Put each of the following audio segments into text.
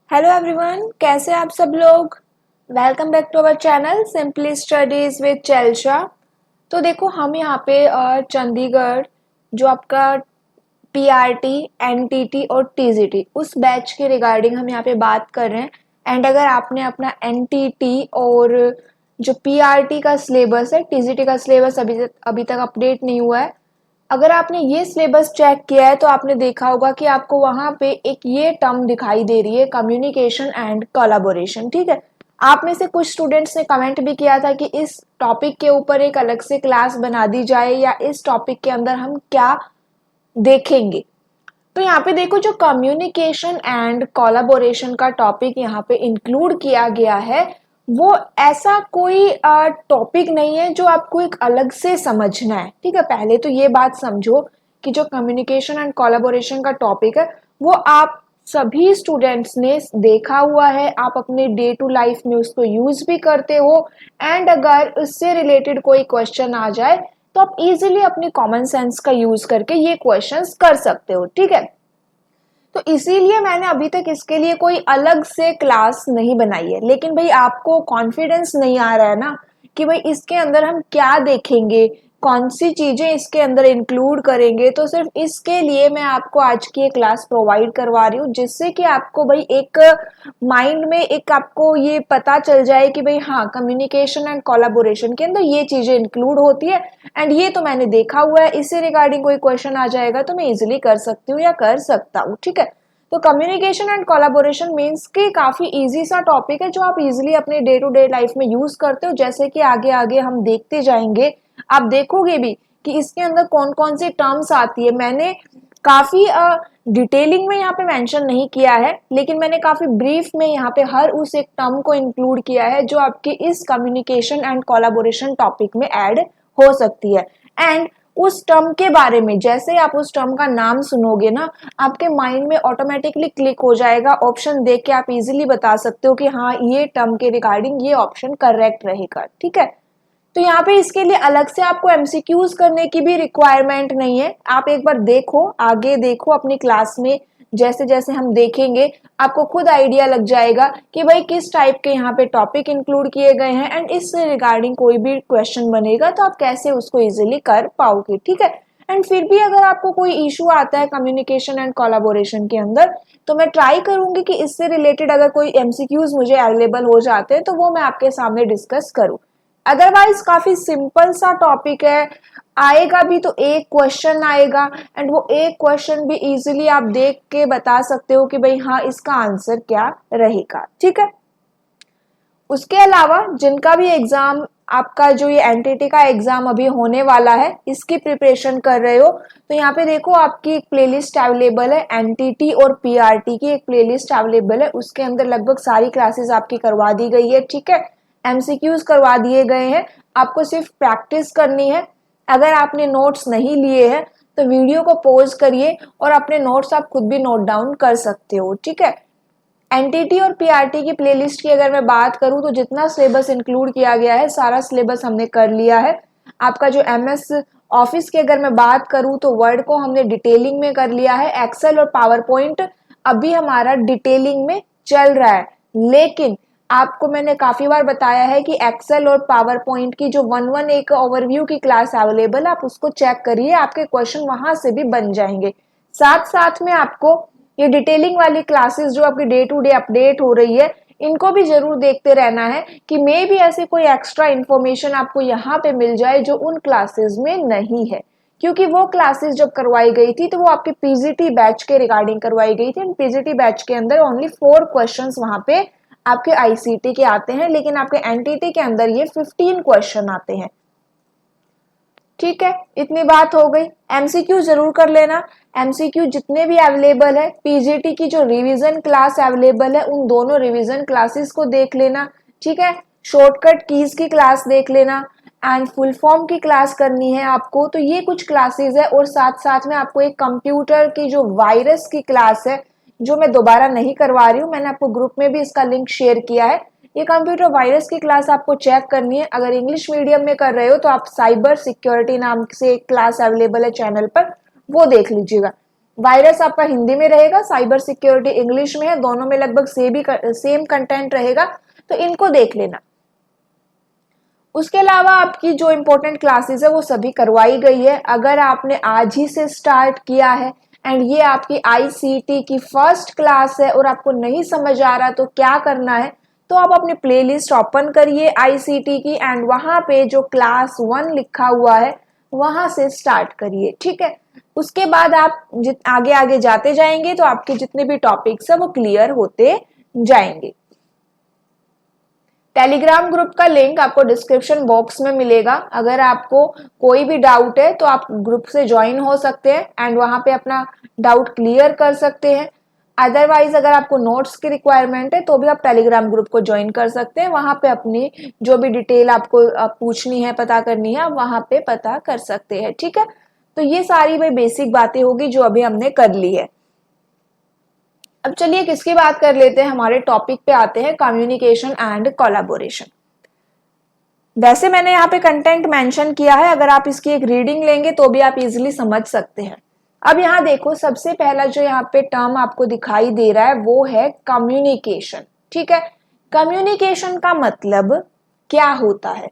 Hello everyone, कैसे आप सब लोग। Welcome back to our channel simply studies with Chelsha. तो देखो हम यहाँ पे चंडीगढ़ जो आपका पीआरटी, एनटीटी और टीजीटी उस बैच के रिगार्डिंग हम यहाँ पे बात कर रहे हैं। एंड अगर आपने अपना एनटीटी और जो पीआरटी का सिलेबस है, टीजीटी का सिलेबस अभी तक अपडेट नहीं हुआ है, अगर आपने ये सिलेबस चेक किया है तो आपने देखा होगा कि आपको वहां पे एक ये टर्म दिखाई दे रही है, कम्युनिकेशन एंड कोलैबोरेशन। ठीक है, आप में से कुछ स्टूडेंट्स ने कमेंट भी किया था कि इस टॉपिक के ऊपर एक अलग से क्लास बना दी जाए या इस टॉपिक के अंदर हम क्या देखेंगे। तो यहाँ पे देखो, जो कम्युनिकेशन एंड कोलैबोरेशन का टॉपिक यहाँ पे इंक्लूड किया गया है वो ऐसा कोई टॉपिक नहीं है जो आपको एक अलग से समझना है। ठीक है, पहले तो ये बात समझो कि जो कम्युनिकेशन एंड कोलैबोरेशन का टॉपिक है वो आप सभी स्टूडेंट्स ने देखा हुआ है, आप अपने डे टू लाइफ में उसको यूज भी करते हो। एंड अगर उससे रिलेटेड कोई क्वेश्चन आ जाए तो आप इजीली अपनी कॉमन सेंस का यूज करके ये क्वेश्चंस कर सकते हो। ठीक है, तो इसीलिए मैंने अभी तक इसके लिए कोई अलग से क्लास नहीं बनाई है। लेकिन भाई आपको कॉन्फिडेंस नहीं आ रहा है ना कि भाई इसके अंदर हम क्या देखेंगे, कौन सी चीजें इसके अंदर इंक्लूड करेंगे, तो सिर्फ इसके लिए मैं आपको आज की ये क्लास प्रोवाइड करवा रही हूँ, जिससे कि आपको भाई एक माइंड में एक आपको ये पता चल जाए कि भाई हाँ, कम्युनिकेशन एंड कोलैबोरेशन के अंदर ये चीजें इंक्लूड होती है। एंड ये तो मैंने देखा हुआ है, इससे रिगार्डिंग कोई क्वेश्चन आ जाएगा तो मैं इजिली कर सकती हूँ या कर सकता हूँ। ठीक है, तो कम्युनिकेशन एंड कोलैबोरेशन मीन्स कि काफी इजी सा टॉपिक है जो आप इजिली अपने डे टू डे लाइफ में यूज करते हो। जैसे कि आगे आगे हम देखते जाएंगे, आप देखोगे भी कि इसके अंदर कौन कौन सी टर्म्स आती है। मैंने काफी डिटेलिंग में यहाँ पे मेंशन नहीं किया है, लेकिन मैंने काफी ब्रीफ में यहाँ पे हर उस एक टर्म को इंक्लूड किया है जो आपके इस कम्युनिकेशन एंड कोलैबोरेशन टॉपिक में ऐड हो सकती है। एंड उस टर्म के बारे में जैसे आप उस टर्म का नाम सुनोगे ना, आपके माइंड में ऑटोमेटिकली क्लिक हो जाएगा। ऑप्शन देख के आप इजीली बता सकते हो कि हाँ, ये टर्म के रिगार्डिंग ये ऑप्शन करेक्ट रहेगा। ठीक है, तो यहाँ पे इसके लिए अलग से आपको एमसीक्यूज करने की भी रिक्वायरमेंट नहीं है। आप एक बार देखो, आगे देखो अपनी क्लास में, जैसे जैसे हम देखेंगे आपको खुद आइडिया लग जाएगा कि भाई किस टाइप के यहाँ पे टॉपिक इंक्लूड किए गए हैं। एंड इससे रिगार्डिंग कोई भी क्वेश्चन बनेगा तो आप कैसे उसको इजिली कर पाओगे। ठीक है, एंड फिर भी अगर आपको कोई इशू आता है कम्युनिकेशन एंड कोलैबोरेशन के अंदर, तो मैं ट्राई करूंगी कि इससे रिलेटेड अगर कोई एमसीक्यूज मुझे अवेलेबल हो जाते हैं तो वो मैं आपके सामने डिस्कस करूं। अदरवाइज काफी सिंपल सा टॉपिक है, आएगा भी तो एक क्वेश्चन आएगा। एंड वो एक क्वेश्चन भी इजीली आप देख के बता सकते हो कि भाई हाँ, इसका आंसर क्या रहेगा। ठीक है, उसके अलावा जिनका भी एग्जाम, आपका जो ये एनटीटी का एग्जाम अभी होने वाला है, इसकी प्रिपरेशन कर रहे हो, तो यहाँ पे देखो आपकी एक प्लेलिस्ट अवेलेबल है, एनटीटी और पीआरटी की एक प्लेलिस्ट अवेलेबल है। उसके अंदर लगभग सारी क्लासेस आपकी करवा दी गई है। ठीक है, एमसीक्यूज करवा दिए गए हैं, आपको सिर्फ प्रैक्टिस करनी है। अगर आपने नोट्स नहीं लिए हैं तो वीडियो को पॉज करिए और अपने नोट्स आप खुद भी नोट डाउन कर सकते हो। ठीक है, एनटीटी और पीआरटी की प्लेलिस्ट की अगर मैं बात करूं तो जितना सिलेबस इंक्लूड किया गया है सारा सिलेबस हमने कर लिया है। आपका जो एमएस ऑफिस की अगर मैं बात करूं तो वर्ड को हमने डिटेलिंग में कर लिया है। एक्सेल और पावर पॉइंट अभी हमारा डिटेलिंग में चल रहा है, लेकिन आपको मैंने काफी बार बताया है कि एक्सेल और पावर पॉइंट की जो वन एक ओवरव्यू की क्लास अवेलेबल है, आप उसको चेक करिए, आपके क्वेश्चन वहां से भी बन जाएंगे। साथ साथ में आपको ये डिटेलिंग वाली क्लासेस जो आपकी डे टू डे अपडेट हो रही है, इनको भी जरूर देखते रहना है कि मे भी ऐसे कोई एक्स्ट्रा इन्फॉर्मेशन आपको यहाँ पे मिल जाए जो उन क्लासेस में नहीं है। क्योंकि वो क्लासेस जब करवाई गई थी तो वो आपके पीजीटी बैच के रिगार्डिंग करवाई गई थी। पीजीटी बैच के अंदर ओनली 4 क्वेश्चंस वहां पे आपके आईसीटी के आते हैं, लेकिन आपके एनटीटी के अंदर ये 15 क्वेश्चन आते हैं। ठीक है, इतनी बात हो गई। एमसीक्यू जरूर कर लेना, एमसीक्यू जितने भी अवेलेबल है, पीजीटी की जो रिवीजन क्लास अवेलेबल है उन दोनों रिवीजन क्लासेस को देख लेना। ठीक है, शॉर्टकट कीज की क्लास देख लेना एंड फुल फॉर्म की क्लास करनी है आपको, तो ये कुछ क्लासेस है। और साथ साथ में आपको एक कंप्यूटर की जो वायरस की क्लास है, जो मैं दोबारा नहीं करवा रही हूँ, मैंने आपको ग्रुप में भी इसका लिंक शेयर किया है। ये कंप्यूटर वायरस की क्लास आपको चेक करनी है। अगर इंग्लिश मीडियम में कर रहे हो तो आप साइबर सिक्योरिटी नाम से एक क्लास अवेलेबल है चैनल पर, वो देख लीजिएगा। वायरस आपका हिंदी में रहेगा, साइबर सिक्योरिटी इंग्लिश में है, दोनों में लगभग सेम कंटेंट रहेगा, तो इनको देख लेना। उसके अलावा आपकी जो इम्पोर्टेंट क्लासेस है वो सभी करवाई गई है। अगर आपने आज ही से स्टार्ट किया है एंड ये आपकी आईसीटी की फर्स्ट क्लास है और आपको नहीं समझ आ रहा तो क्या करना है, तो आप अपनी प्लेलिस्ट ओपन करिए आईसीटी की एंड वहां पे जो क्लास 1 लिखा हुआ है वहां से स्टार्ट करिए, ठीक है। उसके बाद आप आगे आगे जाते जाएंगे तो आपके जितने भी टॉपिक्स है वो क्लियर होते जाएंगे। टेलीग्राम ग्रुप का लिंक आपको डिस्क्रिप्शन बॉक्स में मिलेगा। अगर आपको कोई भी डाउट है तो आप ग्रुप से ज्वाइन हो सकते हैं एंड वहां पे अपना डाउट क्लियर कर सकते हैं। अदरवाइज अगर आपको नोट्स की रिक्वायरमेंट है तो भी आप टेलीग्राम ग्रुप को ज्वाइन कर सकते हैं। वहां पे अपनी जो भी डिटेल आपको पूछनी है, पता करनी है, आप वहां पे पता कर सकते हैं, ठीक है। तो ये सारी भाई बेसिक बातें होगी जो अभी हमने कर ली है। अब चलिए किसकी बात कर लेते हैं, हमारे टॉपिक पे आते हैं, कम्युनिकेशन एंड कोलैबोरेशन। वैसे मैंने यहाँ पे कंटेंट मेंशन किया है, अगर आप इसकी एक रीडिंग लेंगे तो भी आप इजीली समझ सकते हैं। अब यहाँ देखो, सबसे पहला जो यहाँ पे टर्म आपको दिखाई दे रहा है वो है कम्युनिकेशन, ठीक है। कम्युनिकेशन का मतलब क्या होता है?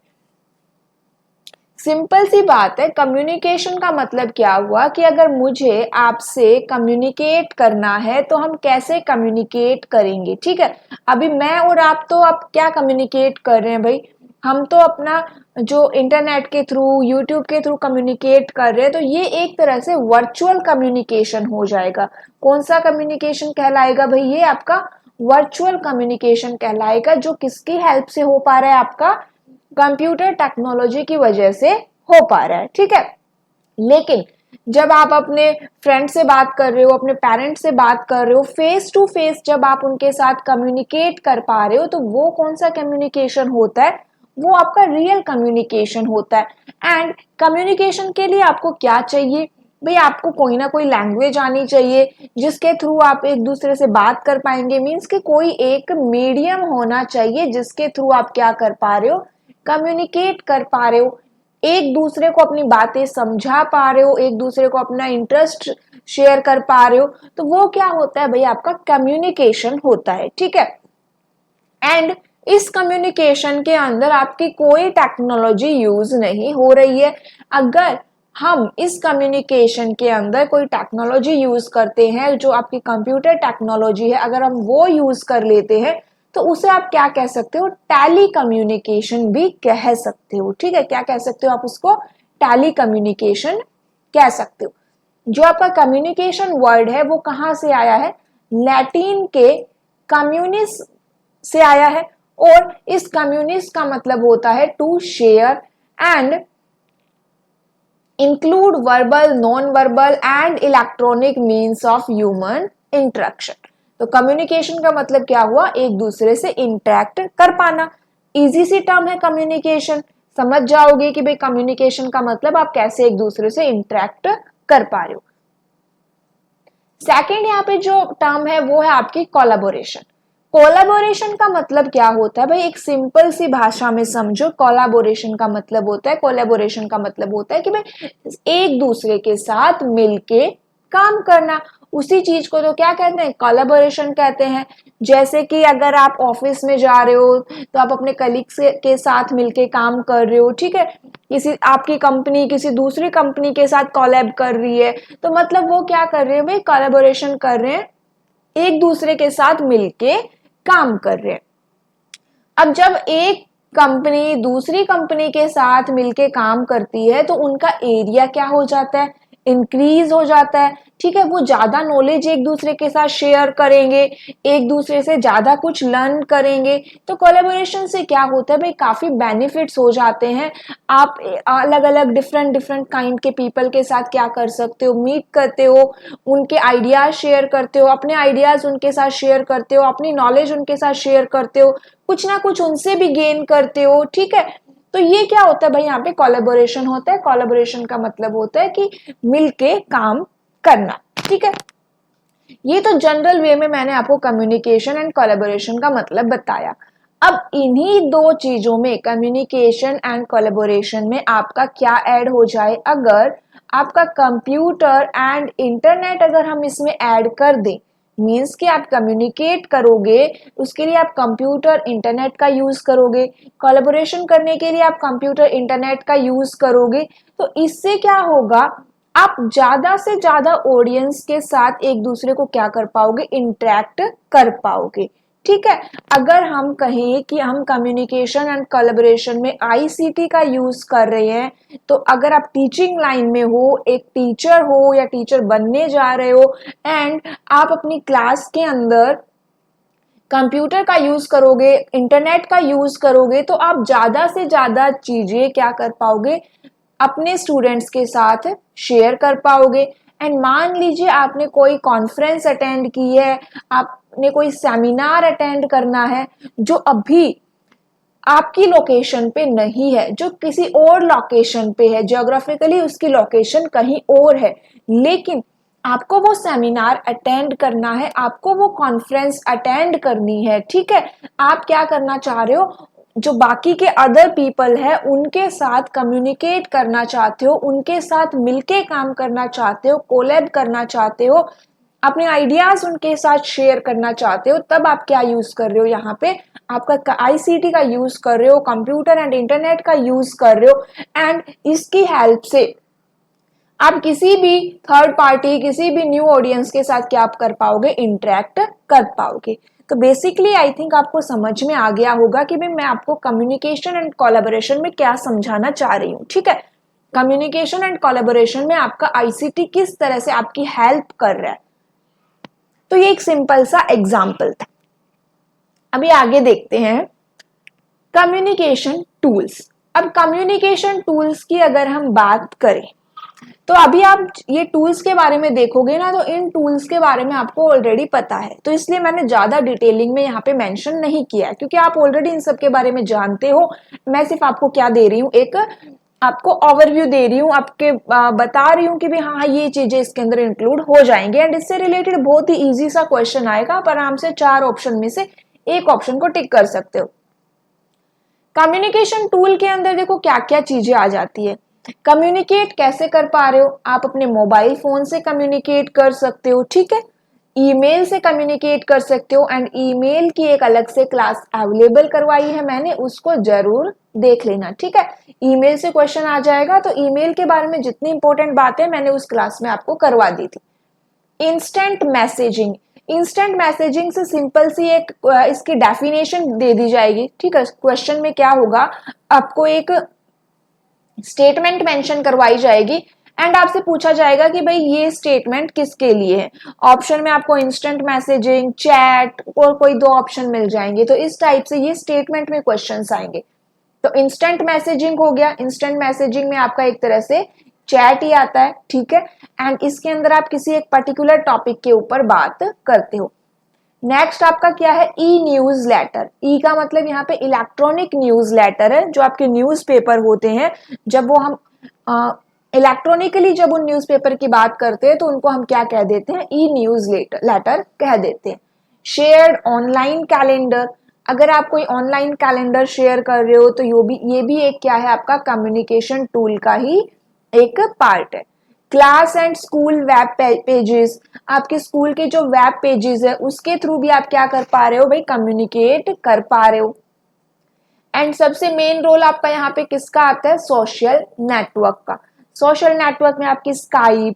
सिंपल सी बात है, कम्युनिकेशन का मतलब क्या हुआ कि अगर मुझे आपसे कम्युनिकेट करना है तो हम कैसे कम्युनिकेट करेंगे, ठीक है। अभी मैं और आप तो अब क्या कम्युनिकेट कर रहे हैं भाई, हम तो अपना जो इंटरनेट के थ्रू, यूट्यूब के थ्रू कम्युनिकेट कर रहे हैं, तो ये एक तरह से वर्चुअल कम्युनिकेशन हो जाएगा। कौन सा कम्युनिकेशन कहलाएगा भाई? ये आपका वर्चुअल कम्युनिकेशन कहलाएगा, जो किसकी हेल्प से हो पा रहा है? आपका कंप्यूटर टेक्नोलॉजी की वजह से हो पा रहा है, ठीक है। लेकिन जब आप अपने फ्रेंड से बात कर रहे हो, अपने पेरेंट्स से बात कर रहे हो, फेस टू फेस जब आप उनके साथ कम्युनिकेट कर पा रहे हो, तो वो कौन सा कम्युनिकेशन होता है? वो आपका रियल कम्युनिकेशन होता है। एंड कम्युनिकेशन के लिए आपको क्या चाहिए भाई? आपको कोई ना कोई लैंग्वेज आनी चाहिए जिसके थ्रू आप एक दूसरे से बात कर पाएंगे। मीन्स कि कोई एक मीडियम होना चाहिए जिसके थ्रू आप क्या कर पा रहे हो? कम्युनिकेट कर पा रहे हो, एक दूसरे को अपनी बातें समझा पा रहे हो, एक दूसरे को अपना इंटरेस्ट शेयर कर पा रहे हो, तो वो क्या होता है भाई? आपका कम्युनिकेशन होता है, ठीक है। एंड इस कम्युनिकेशन के अंदर आपकी कोई टेक्नोलॉजी यूज नहीं हो रही है। अगर हम इस कम्युनिकेशन के अंदर कोई टेक्नोलॉजी यूज करते हैं जो आपकी कंप्यूटर टेक्नोलॉजी है, अगर हम वो यूज कर लेते हैं तो उसे आप क्या कह सकते हो? टैली कम्युनिकेशन भी कह सकते हो, ठीक है। क्या कह सकते हो आप उसको? टैली कम्युनिकेशन कह सकते हो। जो आपका कम्युनिकेशन वर्ड है वो कहां से आया है? लैटिन के कम्युनिस से आया है, और इस कम्युनिस्ट का मतलब होता है to share and include verbal, non verbal and electronic means of human interaction. तो कम्युनिकेशन का मतलब क्या हुआ? एक दूसरे से इंटरेक्ट कर पाना। इजी सी टर्म है कम्युनिकेशन, समझ जाओगे कि भाई कम्युनिकेशन का मतलब आप कैसे एक दूसरे से इंटरेक्ट कर पा रहे हो। सेकेंड यहाँ पे जो टर्म है वो है आपकी कोलैबोरेशन। कोलैबोरेशन का मतलब क्या होता है भाई? एक सिंपल सी भाषा में समझो, कोलैबोरेशन का मतलब होता है, कोलैबोरेशन का मतलब होता है कि भाई एक दूसरे के साथ मिलके काम करना। उसी चीज को तो क्या कहते हैं? कोलैबोरेशन कहते हैं। जैसे कि अगर आप ऑफिस में जा रहे हो तो आप अपने कलीग्स के साथ मिलके काम कर रहे हो, ठीक है। किसी आपकी कंपनी किसी दूसरी कंपनी के साथ कोलैब कर रही है, तो मतलब वो क्या कर रहे हैं भाई? कोलैबोरेशन कर रहे हैं, एक दूसरे के साथ मिलके काम कर रहे हैं। अब जब एक कंपनी दूसरी कंपनी के साथ मिलके काम करती है तो उनका एरिया क्या हो जाता है? इंक्रीज हो जाता है, ठीक है। वो ज्यादा नॉलेज एक दूसरे के साथ शेयर करेंगे, एक दूसरे से ज्यादा कुछ लर्न करेंगे। तो कोलैबोरेशन से क्या होता है भाई? काफी बेनिफिट्स हो जाते हैं। आप अलग अलग डिफरेंट डिफरेंट काइंड के पीपल के साथ क्या कर सकते हो? मीट करते हो, उनके आइडियाज शेयर करते हो, अपने आइडियाज उनके साथ शेयर करते हो, अपनी नॉलेज उनके साथ शेयर करते हो, कुछ ना कुछ उनसे भी गेन करते हो, ठीक है। तो ये क्या होता है भाई? यहाँ पे कोलैबोरेशन होता है। कोलैबोरेशन का मतलब होता है कि मिलके काम करना, ठीक है। ये तो जनरल वे में मैंने आपको कम्युनिकेशन एंड कोलैबोरेशन का मतलब बताया। अब इन्हीं दो चीजों में, कम्युनिकेशन एंड कोलैबोरेशन में, आपका क्या ऐड हो जाए? अगर आपका कंप्यूटर एंड इंटरनेट अगर हम इसमें ऐड कर दें, मीन्स कि आप कम्युनिकेट करोगे, उसके लिए आप कंप्यूटर इंटरनेट का यूज करोगे, कोलैबोरेशन करने के लिए आप कंप्यूटर इंटरनेट का यूज करोगे, तो इससे क्या होगा, आप ज्यादा से ज्यादा ऑडियंस के साथ एक दूसरे को क्या कर पाओगे, इंटरेक्ट कर पाओगे। ठीक है, अगर हम कहें कि हम कम्युनिकेशन एंड कोलैबोरेशन में आईसीटी का यूज कर रहे हैं, तो अगर आप टीचिंग लाइन में हो, एक टीचर हो या टीचर बनने जा रहे हो, एंड आप अपनी क्लास के अंदर कंप्यूटर का यूज करोगे, इंटरनेट का यूज करोगे, तो आप ज्यादा से ज्यादा चीजें क्या कर पाओगे, अपने स्टूडेंट्स के साथ शेयर कर पाओगे। एंड मान लीजिए आपने कोई कॉन्फ्रेंस अटेंड की है, आपने कोई सेमिनार अटेंड करना है जो अभी आपकी लोकेशन पे नहीं है, जो किसी और लोकेशन पे है, ज्योग्राफिकली उसकी लोकेशन कहीं और है, लेकिन आपको वो सेमिनार अटेंड करना है, आपको वो कॉन्फ्रेंस अटेंड करनी है। ठीक है, आप क्या करना चाह रहे हो, जो बाकी के अदर पीपल है उनके साथ कम्युनिकेट करना चाहते हो, उनके साथ मिलके काम करना चाहते हो, कोलैब करना चाहते हो, अपने आइडियाज उनके साथ शेयर करना चाहते हो, तब आप क्या यूज कर रहे हो, यहाँ पे आपका आईसीटी का यूज कर रहे हो, कंप्यूटर एंड इंटरनेट का यूज कर रहे हो। एंड इसकी हेल्प से आप किसी भी थर्ड पार्टी, किसी भी न्यू ऑडियंस के साथ क्या आप कर पाओगे, इंटरेक्ट कर पाओगे। तो बेसिकली आई थिंक आपको समझ में आ गया होगा कि भाई मैं आपको कम्युनिकेशन एंड कोलैबोरेशन में क्या समझाना चाह रही हूँ। ठीक है, कम्युनिकेशन एंड कोलैबोरेशन में आपका आईसीटी किस तरह से आपकी हेल्प कर रहा है। तो ये एक सिंपल सा एग्जाम्पल था। अभी आगे देखते हैं कम्युनिकेशन टूल्स। अब कम्युनिकेशन टूल्स की अगर हम बात करें, तो अभी आप ये टूल्स के बारे में देखोगे ना, तो इन टूल्स के बारे में आपको ऑलरेडी पता है, तो इसलिए मैंने ज्यादा डिटेलिंग में यहाँ पे मेंशन नहीं किया है, क्योंकि आप ऑलरेडी इन सब के बारे में जानते हो। मैं सिर्फ आपको क्या दे रही हूँ, एक आपको ओवरव्यू दे रही हूँ, आपके बता रही हूँ कि भाई हाँ ये चीजें इसके अंदर इंक्लूड हो जाएंगे। एंड इससे रिलेटेड बहुत ही इजी सा क्वेश्चन आएगा, आप आराम से 4 ऑप्शन में से एक ऑप्शन को टिक कर सकते हो। कम्युनिकेशन टूल के अंदर देखो क्या क्या चीजें आ जाती है। कम्युनिकेट कैसे कर पा रहे हो, आप अपने मोबाइल फोन से कम्युनिकेट कर सकते हो। ठीक है, ईमेल से कम्युनिकेट कर सकते हो, एंड ईमेल की एक अलग से क्लास अवेलेबल करवाई है मैंने, उसको जरूर देख लेना। ठीक है, ईमेल से क्वेश्चन आ जाएगा, तो ईमेल के बारे में जितनी इंपॉर्टेंट बातें मैंने उस क्लास में आपको करवा दी थी। इंस्टेंट मैसेजिंग, इंस्टेंट मैसेजिंग से सिंपल सी एक इसकी डेफिनेशन दे दी जाएगी। ठीक है, क्वेश्चन में क्या होगा, आपको एक स्टेटमेंट मेंशन करवाई जाएगी, एंड आपसे पूछा जाएगा कि भाई ये स्टेटमेंट किसके लिए है। ऑप्शन में आपको इंस्टेंट मैसेजिंग, चैट और कोई 2 ऑप्शन मिल जाएंगे, तो इस टाइप से ये स्टेटमेंट में क्वेश्चंस आएंगे। तो इंस्टेंट मैसेजिंग हो गया, इंस्टेंट मैसेजिंग में आपका एक तरह से चैट ही आता है। ठीक है, एंड इसके अंदर आप किसी एक पर्टिकुलर टॉपिक के ऊपर बात करते हो। नेक्स्ट आपका क्या है, ई न्यूज लेटर। ई का मतलब यहाँ पे इलेक्ट्रॉनिक न्यूज लेटर है, जो आपके न्यूज पेपर होते हैं, जब वो हम इलेक्ट्रॉनिकली जब उन न्यूज पेपर की बात करते हैं तो उनको हम क्या कह देते हैं, ई न्यूज लेटर कह देते हैं। शेयर्ड ऑनलाइन कैलेंडर, अगर आप कोई ऑनलाइन कैलेंडर शेयर कर रहे हो, तो ये भी एक क्या है, आपका कम्युनिकेशन टूल का ही एक पार्ट है। Class and school web pages, आपके स्कूल के जो वेब पेजेस है उसके थ्रू भी आप क्या कर पा रहे हो भाई, कम्युनिकेट कर पा रहे हो। एंड सबसे मेन रोल आपका यहाँ पे किसका आता है, सोशल नेटवर्क का। सोशल नेटवर्क में आपकी स्काइप,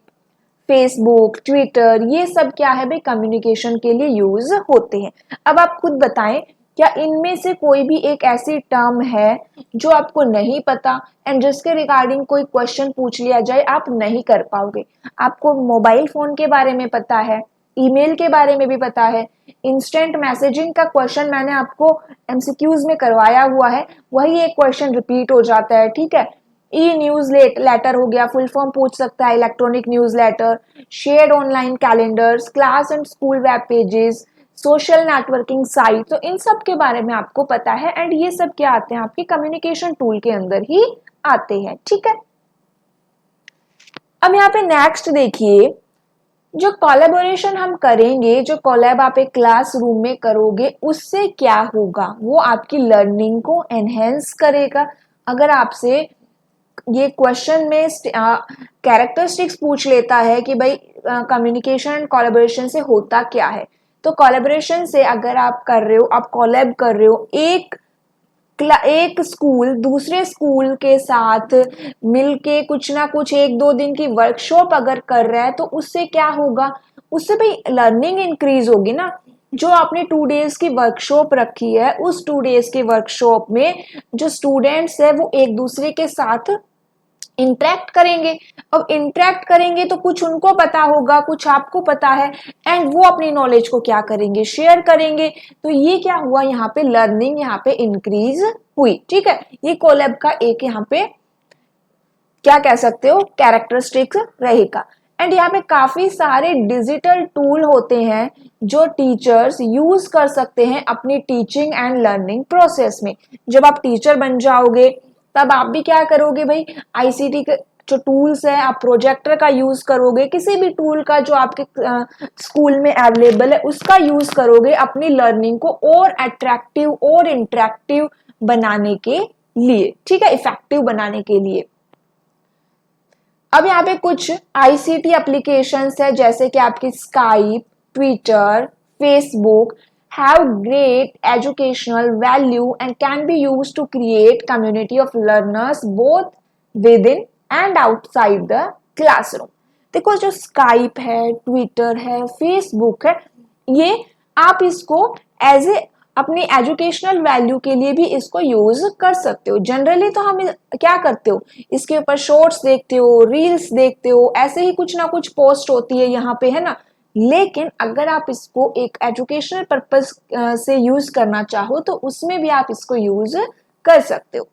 फेसबुक, ट्विटर, ये सब क्या है भाई, कम्युनिकेशन के लिए यूज होते हैं। अब आप खुद बताएं, क्या इनमें से कोई भी एक ऐसी टर्म है जो आपको नहीं पता, एंड जिसके रिगार्डिंग कोई क्वेश्चन पूछ लिया जाए आप नहीं कर पाओगे। आपको मोबाइल फोन के बारे में पता है, ईमेल के बारे में भी पता है, इंस्टेंट मैसेजिंग का क्वेश्चन मैंने आपको एमसीक्यूज में करवाया हुआ है, वही एक क्वेश्चन रिपीट हो जाता है। ठीक है, ई न्यूज लेटर हो गया, फुल फॉर्म पूछ सकता है electronic newsletter, shared online calendars, class and school web pages, social networking site, तो इन सब के बारे में आपको पता है। एंड ये सब क्या आते हैं, आपके कम्युनिकेशन टूल के अंदर ही आते हैं। ठीक है, अब यहाँ पे नेक्स्ट देखिए, जो कोलैबोरेशन हम करेंगे, जो कोलैब आप एक क्लासरूम में करोगे, उससे क्या होगा, वो आपकी लर्निंग को एनहेंस करेगा। अगर आपसे ये क्वेश्चन में कैरेक्टरिस्टिक्स पूछ लेता है कि भाई कम्युनिकेशन एंड कोलैबोरेशन से होता क्या है। तो कोलैबोरेशन से अगर आप कर रहे हो, आप कोलैब कर रहे हो, एक स्कूल दूसरे स्कूल के साथ मिलके कुछ ना कुछ 1-2 दिन की वर्कशॉप अगर कर रहा है, तो उससे क्या होगा, उससे भाई लर्निंग इंक्रीज होगी ना। जो आपने 2 डेज की वर्कशॉप रखी है, उस 2 डेज की वर्कशॉप में जो स्टूडेंट्स है वो एक दूसरे के साथ इंटरेक्ट करेंगे। अब इंटरेक्ट करेंगे तो कुछ उनको पता होगा, कुछ आपको पता है, एंड वो अपनी नॉलेज को क्या करेंगे, शेयर करेंगे। तो ये क्या हुआ, यहाँ पे लर्निंग यहाँ पे इंक्रीज हुई। ठीक है, ये कोलैब का एक यहाँ पे क्या कह सकते हो, कैरेक्टरिस्टिक्स रहेगा। एंड यहाँ पे काफी सारे डिजिटल टूल होते हैं जो टीचर्स यूज कर सकते हैं अपनी टीचिंग एंड लर्निंग प्रोसेस में। जब आप टीचर बन जाओगे तब आप भी क्या करोगे भाई, आईसीटी के जो टूल्स है, आप प्रोजेक्टर का यूज करोगे, किसी भी टूल का जो आपके स्कूल में अवेलेबल है उसका यूज करोगे अपनी लर्निंग को और अट्रैक्टिव और इंटरेक्टिव बनाने के लिए। ठीक है, इफेक्टिव बनाने के लिए। अब यहाँ पे कुछ आईसीटी एप्लीकेशंस है, जैसे कि आपकी Skype, Twitter, Facebook have great educational value and can be used to create community of learners both within and outside the classroom। देखो, जो स्काइप है, ट्विटर है, फेसबुक है, ये आप इसको एज ए अपनी एजुकेशनल वैल्यू के लिए भी इसको यूज कर सकते हो। जनरली तो हम क्या करते हो, इसके ऊपर शॉर्ट्स देखते हो, रील्स देखते हो, ऐसे ही कुछ ना कुछ पोस्ट होती है यहाँ पे, है ना। लेकिन अगर आप इसको एक एजुकेशनल पर्पस से यूज करना चाहो तो उसमें भी आप इसको यूज कर सकते हो।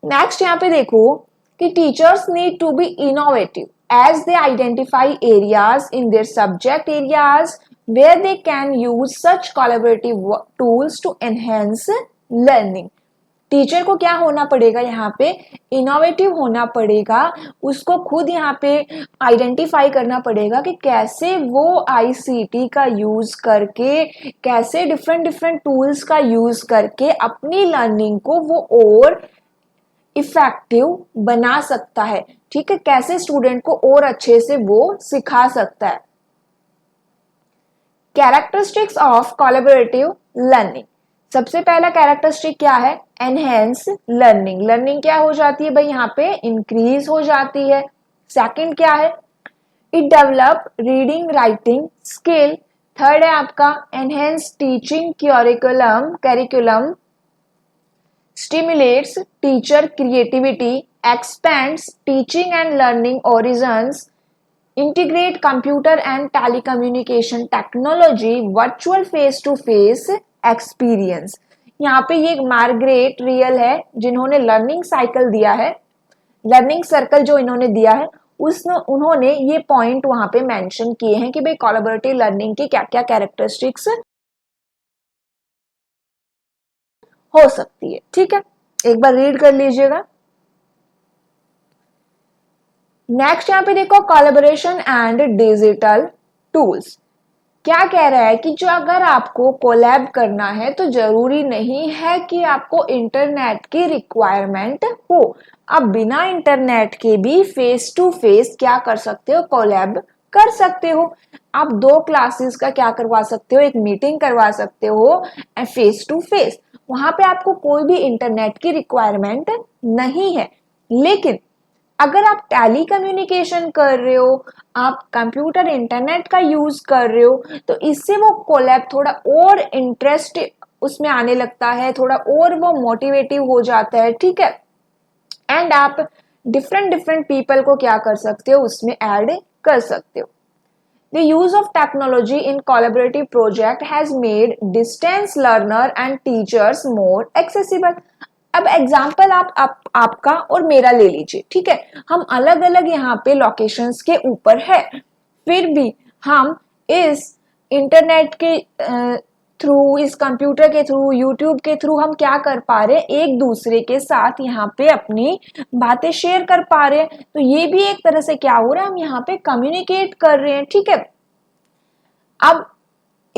नेक्स्ट यहाँ पे देखो कि teachers need to be innovative as they identify areas in their subject areas where they can use such collaborative tools to enhance learning। Teacher को क्या होना पड़ेगा, यहाँ पे इनोवेटिव होना पड़ेगा, उसको खुद यहाँ पे आइडेंटिफाई करना पड़ेगा कि कैसे वो आईसीटी का यूज करके, कैसे डिफरेंट डिफरेंट टूल्स का यूज करके अपनी लर्निंग को वो और इफेक्टिव बना सकता है। ठीक है, कैसे स्टूडेंट को और अच्छे से वो सिखा सकता है। कैरेक्टरिस्टिक्स ऑफ कोलैबोरेटिव लर्निंग, सबसे पहला कैरेक्टरिस्टिक क्या है, एनहेंस लर्निंग। लर्निंग क्या हो जाती है भाई, यहाँ पे इंक्रीज हो जाती है। सेकंड क्या है, it develop reading writing skill. Third है आपका enhance teaching curriculum stimulates teacher creativity, expands teaching and learning origins, integrate computer and telecommunication technology, virtual face to face experience। यहाँ पे ये मार्गरेट रियल है जिन्होंने लर्निंग साइकिल दिया है, learning circle जो इन्होंने दिया है, उन्होंने ये पॉइंट वहां पे मेंशन किए हैं कि भाई कोलैबोरेटिव लर्निंग की क्या क्या कैरेक्टरिस्टिक्स हो सकती है। ठीक है, एक बार रीड कर लीजिएगा। नेक्स्ट यहाँ पे देखो, कोलैबोरेशन एंड डिजिटल टूल्स। क्या कह रहा है कि जो अगर आपको कोलैब करना है तो जरूरी नहीं है कि आपको इंटरनेट की रिक्वायरमेंट हो। आप बिना इंटरनेट के भी फेस टू फेस क्या कर सकते हो, कोलैब कर सकते हो। आप 2 क्लासेस का क्या करवा सकते हो, एक मीटिंग करवा सकते हो फेस टू फेस। वहां पे आपको कोई भी इंटरनेट की रिक्वायरमेंट नहीं है। लेकिन अगर आप टेली कम्युनिकेशन कर रहे हो, आप कंप्यूटर इंटरनेट का यूज कर रहे हो, तो इससे वो कोलैब थोड़ा और इंटरेस्ट उसमें आने लगता है, थोड़ा और वो मोटिवेटिव हो जाता है। ठीक है, एंड आप डिफरेंट डिफरेंट पीपल को क्या कर सकते हो, उसमें ऐड कर सकते हो। The use of technology in collaborative project has made distance learner and teachers more accessible। अब एग्जाम्पल आपका और मेरा ले लीजिए। ठीक है, हम अलग अलग यहाँ पे लोकेशंस के ऊपर है, फिर भी हम इस इंटरनेट के थ्रू, इस कंप्यूटर के थ्रू, यूट्यूब के थ्रू हम क्या कर पा रहे हैं, एक दूसरे के साथ यहाँ पे अपनी बातें शेयर कर पा रहे हैं। तो ये भी एक तरह से क्या हो रहा है, हम यहाँ पे कम्युनिकेट कर रहे हैं। ठीक है, अब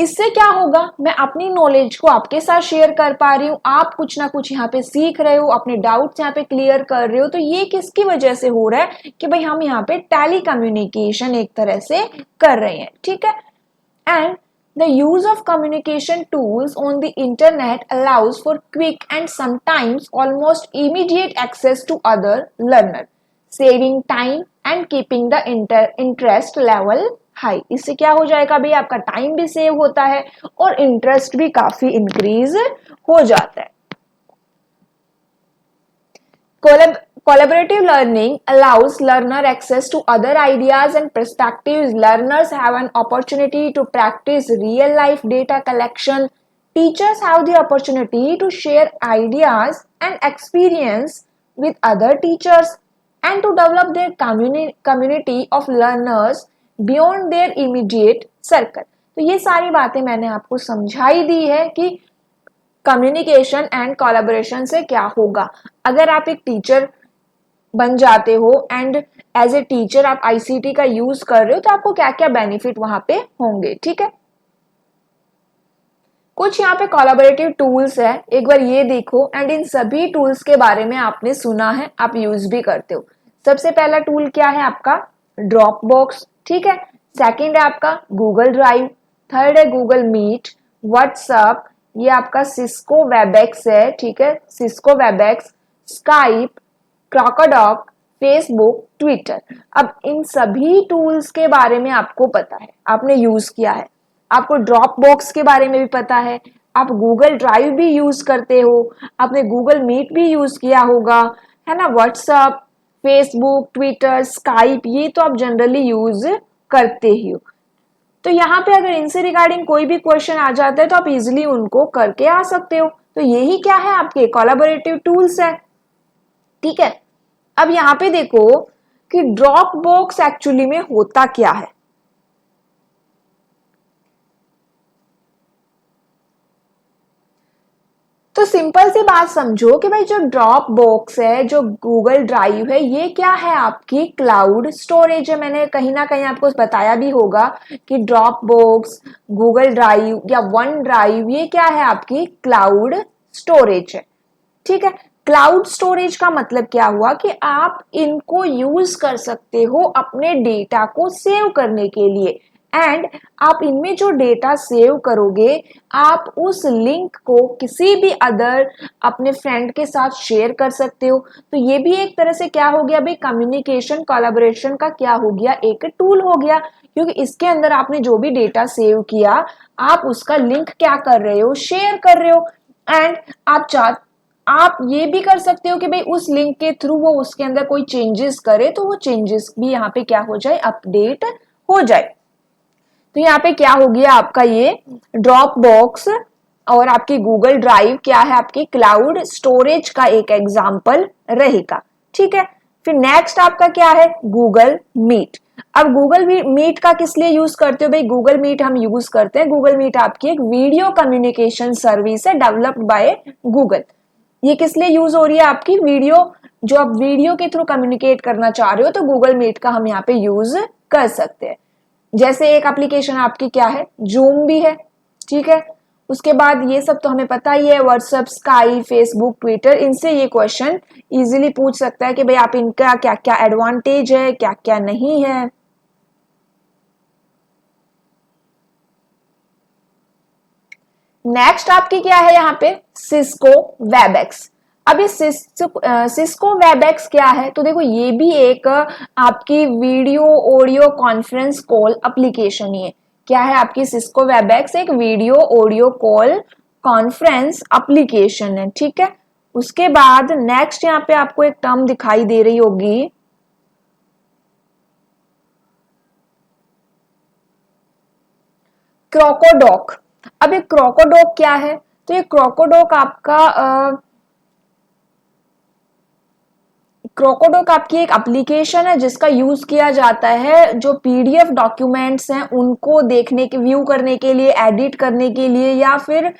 इससे क्या होगा, मैं अपनी नॉलेज को आपके साथ शेयर कर पा रही हूँ, आप कुछ ना कुछ यहाँ पे सीख रहे हो, अपने डाउट्स यहाँ पे क्लियर कर रहे हो। तो ये किसकी वजह से हो रहा है कि भाई हम यहाँ पे टेली कम्युनिकेशन एक तरह से कर रहे हैं, ठीक है। And the use of communication tools on the internet allows for quick and sometimes almost immediate access to other learner, saving time and keeping the interest level high। इससे क्या हो जाएगा भाई, आपका टाइम भी सेव होता है और इंटरेस्ट भी काफी इंक्रीज हो जाता है। Collaborative learning allows learner access to other ideas and perspectives. Learners have an opportunity to practice real life data collection. Teachers have the opportunity to share ideas and experience with other teachers and to develop their community of learners beyond their immediate circle। तो ये सारी बातें मैंने आपको समझाई दी है कि communication and collaboration से क्या होगा। अगर आप एक टीचर बन जाते हो एंड एज ए टीचर आप आईसीटी का यूज कर रहे हो, तो आपको क्या क्या बेनिफिट वहां पे होंगे, ठीक है। कुछ यहाँ पे कोलैबोरेटिव टूल्स है, एक बार ये देखो। एंड इन सभी टूल्स के बारे में आपने सुना है, आप यूज भी करते हो। सबसे पहला टूल क्या है आपका, ड्रॉप बॉक्स, ठीक है। सेकंड है आपका गूगल ड्राइव, थर्ड है गूगल मीट, व्हाट्सएप, ये आपका सिस्को वेबएक्स है, ठीक है, Cisco Webex, Skype, Crocodoc, Facebook, Twitter. अब इन सभी टूल्स के बारे में आपको पता है, आपने यूज किया है, आपको ड्रॉप बॉक्स के बारे में भी पता है, आप गूगल ड्राइव भी यूज करते हो, आपने गूगल मीट भी यूज किया होगा, है ना, व्हाट्सएप, फेसबुक, ट्विटर, स्काइप, ये तो आप जनरली यूज करते ही हो। तो यहाँ पे अगर इनसे रिगार्डिंग कोई भी क्वेश्चन आ जाता है तो आप इजिली उनको करके आ सकते हो। तो यही क्या है, आपके कोलैबोरेटिव टूल्स है, ठीक है। अब यहाँ पे देखो कि ड्रॉप बॉक्स एक्चुअली में होता क्या है। तो सिंपल सी बात समझो कि भाई जो ड्रॉप बॉक्स है, जो गूगल ड्राइव है, ये क्या है, आपकी क्लाउड स्टोरेज है। मैंने कहीं ना कहीं आपको बताया भी होगा कि ड्रॉप बॉक्स, गूगल ड्राइव या वन ड्राइव, ये क्या है, आपकी क्लाउड स्टोरेज है, ठीक है। क्लाउड स्टोरेज का मतलब क्या हुआ कि आप इनको यूज कर सकते हो अपने डेटा को सेव करने के लिए। एंड आप इनमें जो डेटा सेव करोगे, आप उस लिंक को किसी भी अदर अपने फ्रेंड के साथ शेयर कर सकते हो। तो ये भी एक तरह से क्या हो गया भाई, कम्युनिकेशन कोलैबोरेशन का क्या हो गया, एक टूल हो गया। क्योंकि इसके अंदर आपने जो भी डेटा सेव किया, आप उसका लिंक क्या कर रहे हो, शेयर कर रहे हो। एंड आप ये भी कर सकते हो कि भाई उस लिंक के थ्रू वो उसके अंदर कोई चेंजेस करे, तो वो चेंजेस भी यहाँ पे क्या हो जाए, अपडेट हो जाए। तो यहाँ पे क्या हो गया आपका, ये ड्रॉप बॉक्स और आपकी गूगल ड्राइव क्या है, आपकी क्लाउड स्टोरेज का एक एग्जाम्पल रहेगा, ठीक है। फिर नेक्स्ट आपका क्या है, गूगल मीट। अब गूगल मीट का किस लिए यूज करते हो भाई, गूगल मीट हम यूज करते हैं, गूगल मीट आपकी एक वीडियो कम्युनिकेशन सर्विस है डेवलप्ड बाय गूगल। ये किस लिए यूज हो रही है, आपकी वीडियो, जो आप वीडियो के थ्रू कम्युनिकेट करना चाह रहे हो, तो गूगल मीट का हम यहाँ पे यूज कर सकते हैं। जैसे एक एप्लीकेशन आपकी क्या है, जूम भी है, ठीक है। उसके बाद ये सब तो हमें पता ही है, व्हाट्सएप, स्काई, फेसबुक, ट्विटर। इनसे ये क्वेश्चन इजीली पूछ सकता है कि भाई आप इनका क्या क्या एडवांटेज है, क्या क्या नहीं है। नेक्स्ट आपकी क्या है यहाँ पे, सिस्को वेबएक्स। अब ये सिस्को वेबएक्स क्या है, तो देखो ये भी एक आपकी video audio conference call application ही है। क्या है आपकी सिस्को वेबएक्स, एक video audio call conference application है, ठीक है। उसके बाद नेक्स्ट यहाँ पे आपको एक टर्म दिखाई दे रही होगी, क्रोकोडॉक। अब ये क्रोकोडॉक क्या है, तो ये क्रोकोडॉक आपकी एक एप्लीकेशन है जिसका यूज किया जाता है जो पीडीएफ डॉक्यूमेंट्स हैं उनको देखने के, व्यू करने के लिए, एडिट करने के लिए, या फिर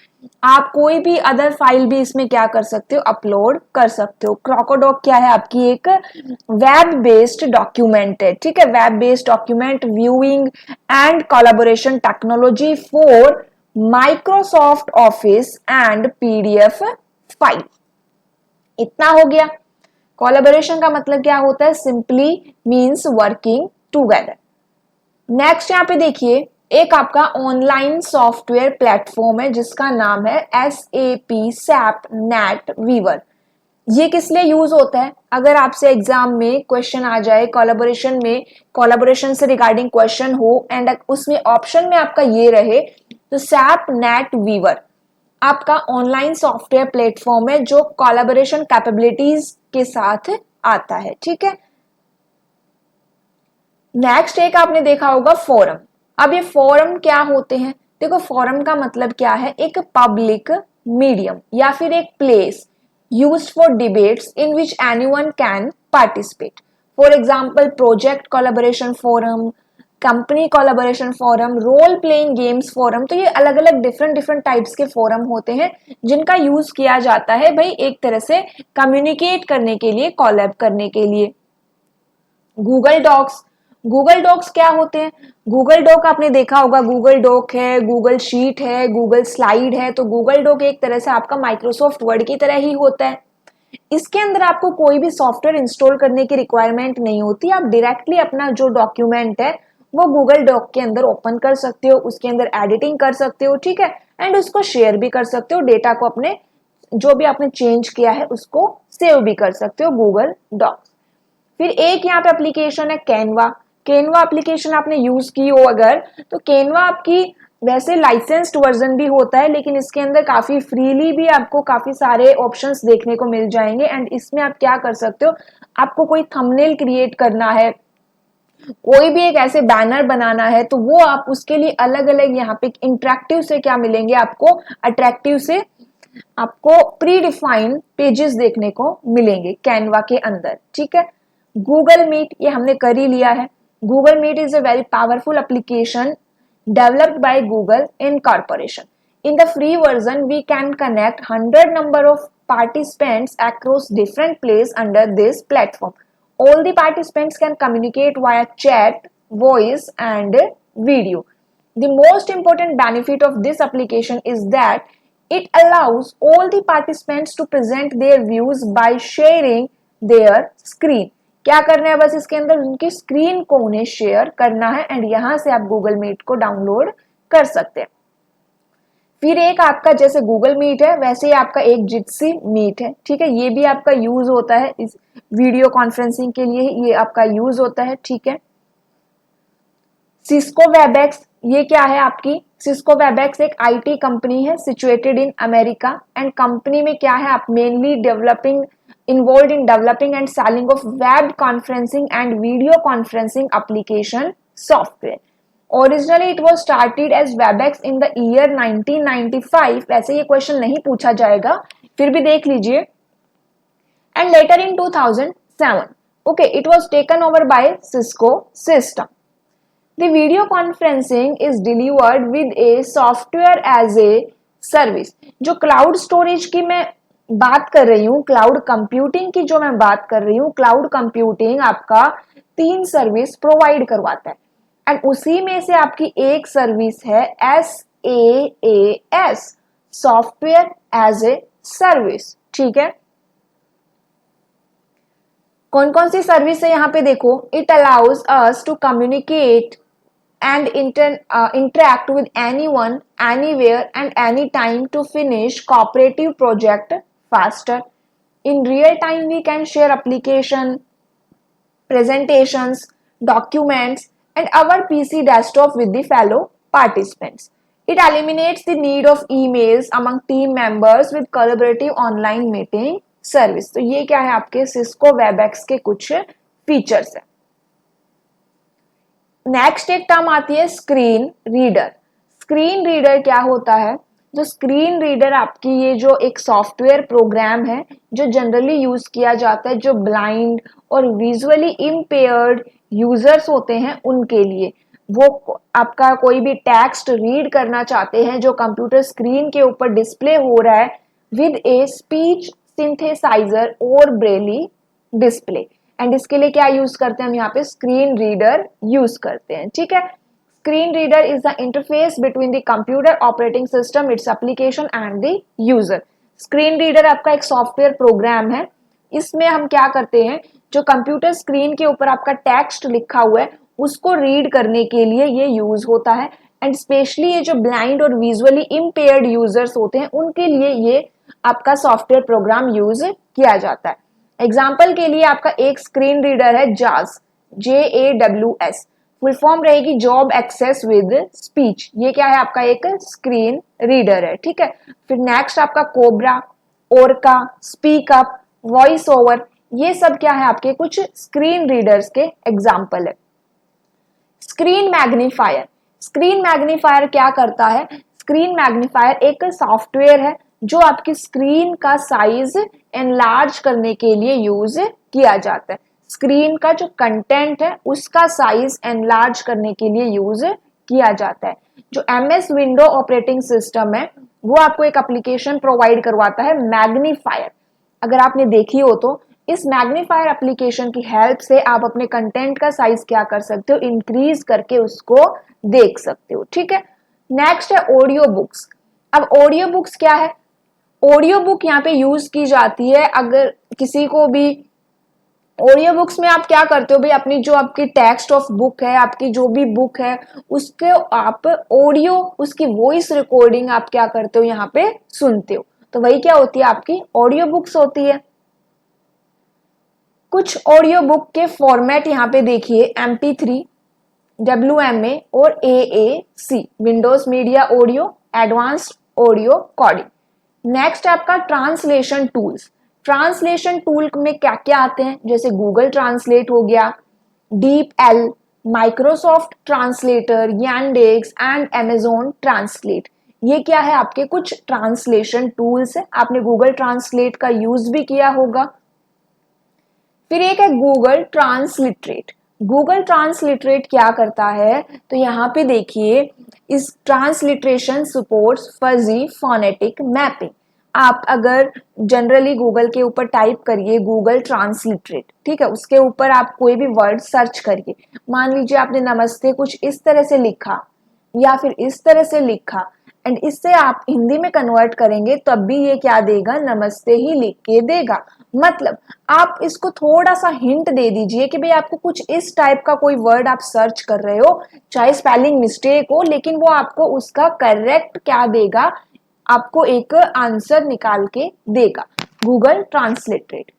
आप कोई भी अदर फाइल भी इसमें क्या कर सकते हो, अपलोड कर सकते हो। क्रोकोडॉक क्या है, आपकी एक वेब बेस्ड डॉक्यूमेंट है, ठीक है, web based document viewing and collaboration technology for Microsoft office and PDF file. इतना हो गया। कोलैबोरेशन का मतलब क्या होता है? Simply means working together. Next यहाँ पे देखिए, एक आपका ऑनलाइन सॉफ्टवेयर प्लेटफॉर्म है जिसका नाम है SAP सैप नेट वीवर। ये किस लिए यूज होता है? अगर आपसे एग्जाम में क्वेश्चन आ जाए कोलैबोरेशन में, कोलैबोरेशन से रिगार्डिंग क्वेश्चन हो एंड उसमें ऑप्शन में आपका ये रहे, तो सैप नेट वीवर आपका ऑनलाइन सॉफ्टवेयर प्लेटफॉर्म है जो कोलैबोरेशन कैपेबिलिटीज के साथ आता है। ठीक है। नेक्स्ट एक आपने देखा होगा फोरम। अब ये फोरम क्या होते हैं? देखो, फोरम का मतलब क्या है? एक पब्लिक मीडियम या फिर एक place used for debates in which anyone can participate. For example project collaboration forum, company collaboration forum, role playing games forum. तो ये अलग अलग डिफरेंट टाइप्स के फोरम होते हैं जिनका यूज किया जाता है भाई एक तरह से कम्युनिकेट करने के लिए, कोलैब करने के लिए। Google docs. गूगल डॉक्स क्या होते हैं? गूगल डॉक आपने देखा होगा, गूगल डॉक है, गूगल शीट है, गूगल स्लाइड है। तो गूगल डॉक एक तरह से आपका माइक्रोसॉफ्ट वर्ड की तरह ही होता है। इसके अंदर आपको कोई भी सॉफ्टवेयर इंस्टॉल करने की रिक्वायरमेंट नहीं होती। आप डायरेक्टली अपना जो डॉक्यूमेंट है वो गूगल डॉक के अंदर ओपन कर सकते हो, उसके अंदर एडिटिंग कर सकते हो। ठीक है। एंड उसको शेयर भी कर सकते हो, डेटा को अपने जो भी आपने चेंज किया है उसको सेव भी कर सकते हो गूगल डॉक्स। फिर एक यहाँ पे एप्लीकेशन है कैनवा। कैनवा एप्लीकेशन आपने यूज की हो अगर, तो कैनवा आपकी वैसे लाइसेंस्ड वर्जन भी होता है, लेकिन इसके अंदर काफी फ्रीली भी आपको काफी सारे ऑप्शंस देखने को मिल जाएंगे। एंड इसमें आप क्या कर सकते हो, आपको कोई थंबनेल क्रिएट करना है, कोई भी एक ऐसे बैनर बनाना है, तो वो आप उसके लिए अलग अलग यहाँ पे इंटरेक्टिव से क्या मिलेंगे आपको, अट्रैक्टिव से आपको प्री डिफाइंड पेजेस देखने को मिलेंगे कैनवा के अंदर। ठीक है। गूगल मीट, ये हमने कर ही लिया है। Google meet is a very powerful application developed by Google in corporation. In the free version, we can connect 100 number of participants across different places under this platform. All the participants can communicate via chat, voice, and video. The most important benefit of this application is that it allows all the participants to present their views by sharing their screen. क्या करना है? बस इसके अंदर उनकी screen को उन्हें share करना है एंड यहां से आप गूगल मीट को डाउनलोड कर सकते हैं। फिर एक आपका जैसे गूगल मीट है वैसे ही आपका एक जिट्सी मीट है। ठीक है। ये भी आपका यूज होता है इस वीडियो कॉन्फ्रेंसिंग के लिए, ये आपका यूज होता है। ठीक है। सिस्को वेबएक्स, ये क्या है आपकी? सिस्को वेबएक्स एक आईटी कंपनी है situated in America. And company में क्या है, आप mainly involved in developing and selling of web conferencing and video conferencing application software. Originally it was started as Webex in the year 1995. वैसे ये question नहीं पूछा जाएगा, फिर भी देख लीजिए। And later in 2007, okay, it was taken over by Cisco system. The video conferencing is delivered with a software as a service. जो क्लाउड स्टोरेज की मैं बात कर रही हूँ, क्लाउड कंप्यूटिंग की जो मैं बात कर रही हूँ, क्लाउड कंप्यूटिंग आपका 3 सर्विस प्रोवाइड करवाता है एंड उसी में से आपकी एक सर्विस है SaaS, software as a service. ठीक है। कौन कौन सी सर्विस है यहाँ पे देखो, it allows us to communicate and interact with anyone, anywhere and anytime to finish cooperative project faster. In real time, we can share application, presentations, documents and our PC desktop with the fellow participants. It eliminates the need of emails among team members with collaborative online meeting service. तो ये क्या है आपके Cisco WebEx के कुछ features है। Next एक term आती है स्क्रीन रीडर। स्क्रीन रीडर क्या होता है? जो स्क्रीन रीडर आपकी ये जो एक सॉफ्टवेयर प्रोग्राम है जो जनरली यूज किया जाता है जो ब्लाइंड और विजुअली इम्पेयर्ड यूजर्स होते हैं उनके लिए। वो आपका कोई भी टेक्स्ट रीड करना चाहते हैं जो कंप्यूटर स्क्रीन के ऊपर डिस्प्ले हो रहा है विद ए स्पीच सिंथेसाइजर और ब्रेली डिस्प्ले। एंड इसके लिए क्या यूज करते हैं हम यहाँ पे? स्क्रीन रीडर यूज करते हैं। ठीक है। Screen reader is the interface between the computer operating system, its application and the user. Screen reader आपका एक सॉफ्टवेयर प्रोग्राम है. इसमें हम क्या करते हैं, जो कंप्यूटर स्क्रीन के ऊपर आपका टेक्स्ट लिखा हुआ है उसको रीड करने के लिए ये यूज होता है. एंड स्पेशली ये जो ब्लाइंड और विजुअली इम्पेयर्ड यूजर्स होते हैं उनके लिए ये आपका सॉफ्टवेयर प्रोग्राम यूज किया जाता है. एग्जाम्पल के लिए आपका एक स्क्रीन रीडर है JAWS, JAWS, फुल फॉर्म रहेगी जॉब एक्सेस विद स्पीच. ये क्या है, आपका एक स्क्रीन रीडर है. ठीक है, फिर नेक्स्ट आपका कोबरा, ओरका, स्पीकअप, वॉइस ओवर, ये सब क्या है, आपके कुछ स्क्रीन रीडर्स के एग्जाम्पल है. स्क्रीन मैग्नीफायर, स्क्रीन मैग्नीफायर क्या करता है, स्क्रीन मैग्नीफायर एक सॉफ्टवेयर है जो आपकी स्क्रीन का साइज एनलार्ज करने के लिए यूज किया जाता है. स्क्रीन का जो कंटेंट है उसका साइज एनलार्ज करने के लिए यूज किया जाता है. जो MS विंडो ऑपरेटिंग सिस्टम है वो आपको एक एप्लीकेशन प्रोवाइड करवाता है मैग्नीफायर. अगर आपने देखी हो तो इस मैग्नीफायर एप्लीकेशन की हेल्प से आप अपने कंटेंट का साइज क्या कर सकते हो, इंक्रीज करके उसको देख सकते हो. ठीक है, नेक्स्ट है ऑडियो बुक्स. अब ऑडियो बुक्स क्या है, ऑडियो बुक यहाँ पे यूज की जाती है अगर किसी को भी. ऑडियो बुक्स में आप क्या करते हो भाई, अपनी जो आपकी टेक्स्ट ऑफ बुक है, आपकी जो भी बुक है उसके आप ऑडियो, उसकी वॉइस रिकॉर्डिंग आप क्या करते हो, यहाँ पे सुनते हो. तो वही क्या होती है, आपकी ऑडियो बुक्स होती है. कुछ ऑडियो बुक के फॉर्मेट यहाँ पे देखिए, MP3, WMA और AAC, Windows media audio, advanced audio coding. Next आपका ट्रांसलेशन टूल्स. ट्रांसलेशन टूल में क्या क्या आते हैं, जैसे गूगल ट्रांसलेट हो गया, DeepL, Microsoft translator, Yandex and Amazon translate. ये क्या है, आपके कुछ ट्रांसलेशन टूल्स है. आपने गूगल ट्रांसलेट का यूज भी किया होगा. फिर एक है गूगल ट्रांसलिटरेट. गूगल ट्रांसलिटरेट क्या करता है, तो यहाँ पे देखिए, इस transliteration supports fuzzy phonetic mapping. आप अगर जनरली गूगल के ऊपर टाइप करिए गूगल ट्रांसलिटरेट, ठीक है, उसके ऊपर आप कोई भी वर्ड सर्च करिए. मान लीजिए आपने नमस्ते कुछ इस तरह से लिखा या फिर इस तरह से लिखा एंड इससे आप हिंदी में कन्वर्ट करेंगे तब भी ये क्या देगा, नमस्ते ही लिख के देगा. मतलब आप इसको थोड़ा सा हिंट दे दीजिए कि भाई आपको कुछ इस टाइप का कोई वर्ड आप सर्च कर रहे हो, चाहे स्पेलिंग मिस्टेक हो, लेकिन वो आपको उसका करेक्ट क्या देगा, आपको एक आंसर निकाल के देगा. Google transliterate.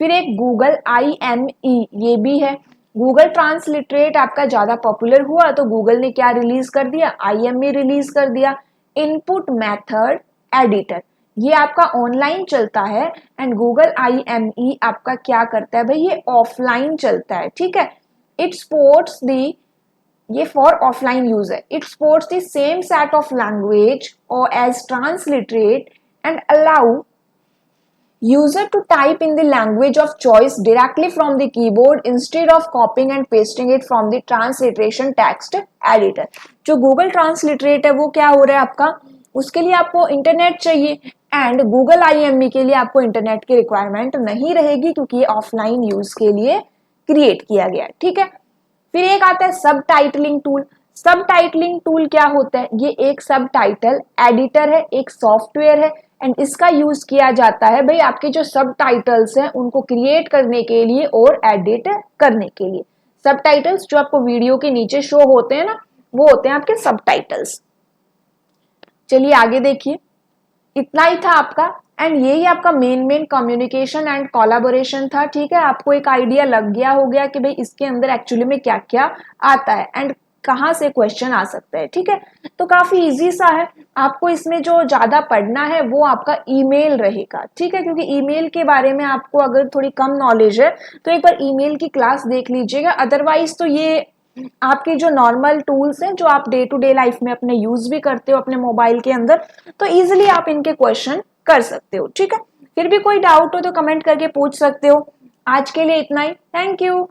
फिर एक गूगल IME, ये भी है. गूगल ट्रांसलिटरेट आपका ज्यादा पॉपुलर हुआ तो गूगल ने क्या रिलीज कर दिया, IME रिलीज कर दिया. इनपुट मेथड एडिटर, ये आपका ऑनलाइन चलता है एंड गूगल IME आपका क्या करता है भाई, ये ऑफलाइन चलता है. ठीक है, इट सपोर्ट्स दी, ये फॉर ऑफलाइन यूज है. It supports the same set of language और as transliterate and allow user to type in the language of choice directly from the keyboard instead of copying and pasting it from the transliteration text editor. जो Google Transliterate है वो क्या हो रहा है आपका, उसके लिए आपको इंटरनेट चाहिए एंड Google IME के लिए आपको इंटरनेट की रिक्वायरमेंट नहीं रहेगी क्योंकि ये ऑफलाइन यूज के लिए क्रिएट किया गया है. ठीक है, फिर एक आता है सब टाइटलिंग टूल. सब टाइटलिंग टूल क्या होता है, ये एक सब टाइटल एडिटर है, एक सॉफ्टवेयर है एंड इसका यूज किया जाता है भाई आपके जो सब टाइटल्स हैं उनको क्रिएट करने के लिए और एडिट करने के लिए. सब टाइटल्स जो आपको वीडियो के नीचे शो होते हैं ना, वो होते हैं आपके सब टाइटल्स. चलिए आगे देखिए, इतना ही था आपका एंड यही आपका मेन कम्युनिकेशन एंड कोलैबोरेशन था. ठीक है, आपको एक आइडिया लग गया हो गया कि भाई इसके अंदर एक्चुअली में क्या क्या आता है एंड कहाँ से क्वेश्चन आ सकता है. ठीक है, तो काफी इजी सा है. आपको इसमें जो ज्यादा पढ़ना है वो आपका ईमेल रहेगा. ठीक है, क्योंकि ईमेल के बारे में आपको अगर थोड़ी कम नॉलेज है तो एक बार ईमेल की क्लास देख लीजिएगा. अदरवाइज तो ये आपके जो नॉर्मल टूल्स हैं जो आप डे टू डे लाइफ में अपने यूज भी करते हो अपने मोबाइल के अंदर, तो इजिली आप इनके क्वेश्चन कर सकते हो. ठीक है, फिर भी कोई डाउट हो तो कमेंट करके पूछ सकते हो. आज के लिए इतना ही. Thank you.